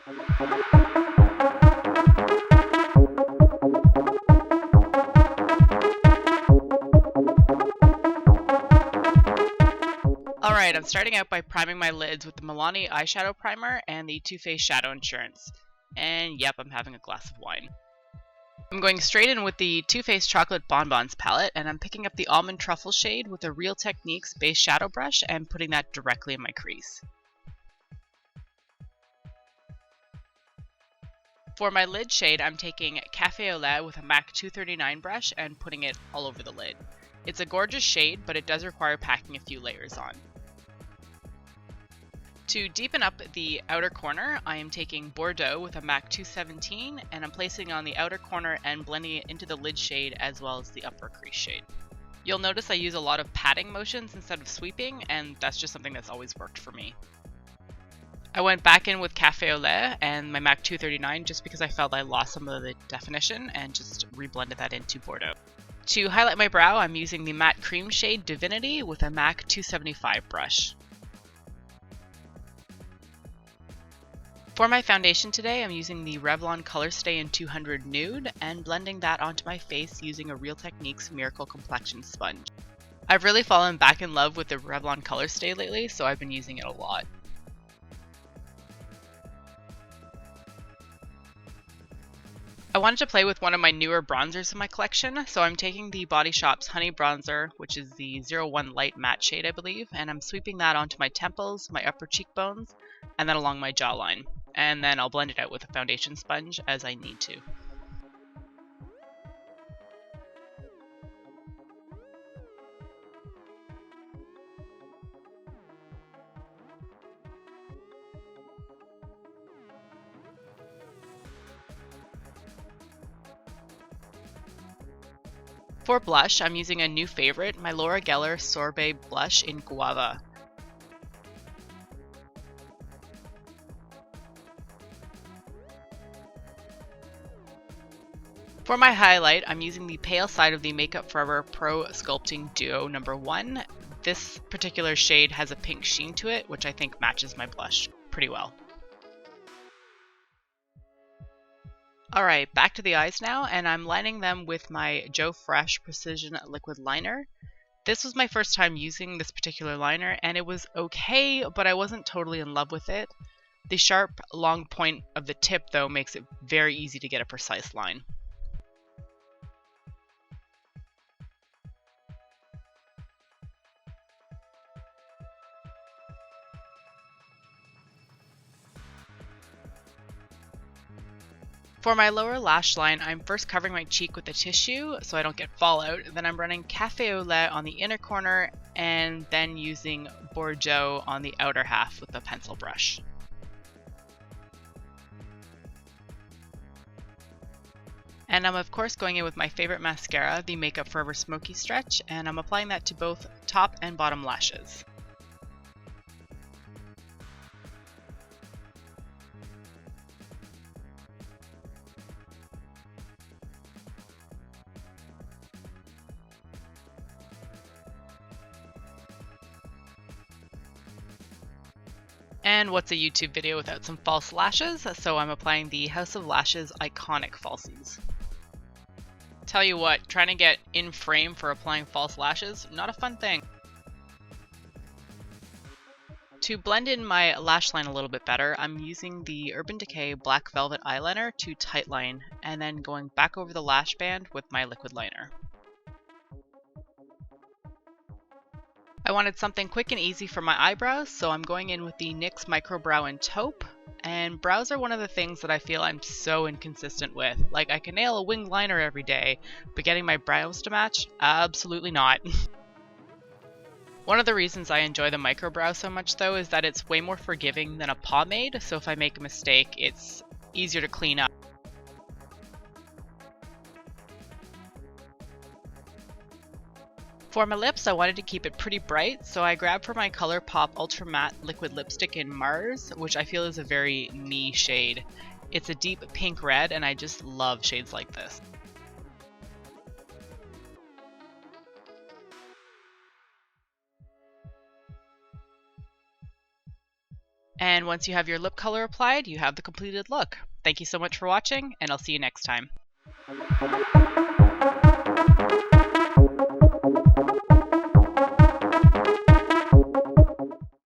Alright, I'm starting out by priming my lids with the Milani eyeshadow primer and the Too Faced Shadow Insurance. And yep, I'm having a glass of wine. I'm going straight in with the Too Faced Chocolate Bonbons palette, and I'm picking up the Almond Truffle shade with a Real Techniques base shadow brush and putting that directly in my crease. For my lid shade, I'm taking Cafe au Lait with a MAC 239 brush and putting it all over the lid. It's a gorgeous shade, but it does require packing a few layers on. To deepen up the outer corner, I am taking Bordeaux with a MAC 217 and I'm placing it on the outer corner and blending it into the lid shade as well as the upper crease shade. You'll notice I use a lot of patting motions instead of sweeping, and that's just something that's always worked for me. I went back in with Cafe au Lait and my MAC 239 just because I felt I lost some of the definition and just reblended that into Bordeaux. To highlight my brow, I'm using the matte cream shade Divinity with a MAC 275 brush. For my foundation today, I'm using the Revlon Colorstay in 200 Nude and blending that onto my face using a Real Techniques Miracle Complexion sponge. I've really fallen back in love with the Revlon Colorstay lately, so I've been using it a lot. I wanted to play with one of my newer bronzers in my collection, so I'm taking the Body Shop's Honey Bronzer, which is the 01 Light Matte shade I believe, and I'm sweeping that onto my temples, my upper cheekbones, and then along my jawline. And then I'll blend it out with a foundation sponge as I need to. For blush, I'm using a new favorite, my Laura Geller Sorbet blush in Guava. For my highlight, I'm using the pale side of the Makeup Forever Pro Sculpting Duo No. 1. This particular shade has a pink sheen to it, which I think matches my blush pretty well. Alright, back to the eyes now, and I'm lining them with my Joe Fresh Precision Liquid Liner. This was my first time using this particular liner, and it was okay, but I wasn't totally in love with it. The sharp, long point of the tip, though, makes it very easy to get a precise line. For my lower lash line, I'm first covering my cheek with a tissue so I don't get fallout. Then I'm running Cafe au Lait on the inner corner and then using Bordeaux on the outer half with a pencil brush. And I'm of course going in with my favorite mascara, the Makeup Forever Smoky Stretch, and I'm applying that to both top and bottom lashes. And what's a YouTube video without some false lashes? So I'm applying the House of Lashes Iconic Falsies. Tell you what, trying to get in frame for applying false lashes, not a fun thing. To blend in my lash line a little bit better, I'm using the Urban Decay Black Velvet Eyeliner to tightline, and then going back over the lash band with my liquid liner. I wanted something quick and easy for my eyebrows, so I'm going in with the NYX Micro-Brow in Taupe. And brows are one of the things that I feel I'm so inconsistent with. Like, I can nail a winged liner every day, but getting my brows to match? Absolutely not. One of the reasons I enjoy the Micro-Brow so much, though, is that it's way more forgiving than a pomade, so if I make a mistake, it's easier to clean up. For my lips, I wanted to keep it pretty bright, so I grabbed for my ColourPop Ultra Matte Liquid Lipstick in Mars, which I feel is a very me shade. It's a deep pink red, and I just love shades like this. And once you have your lip color applied, you have the completed look. Thank you so much for watching, and I'll see you next time.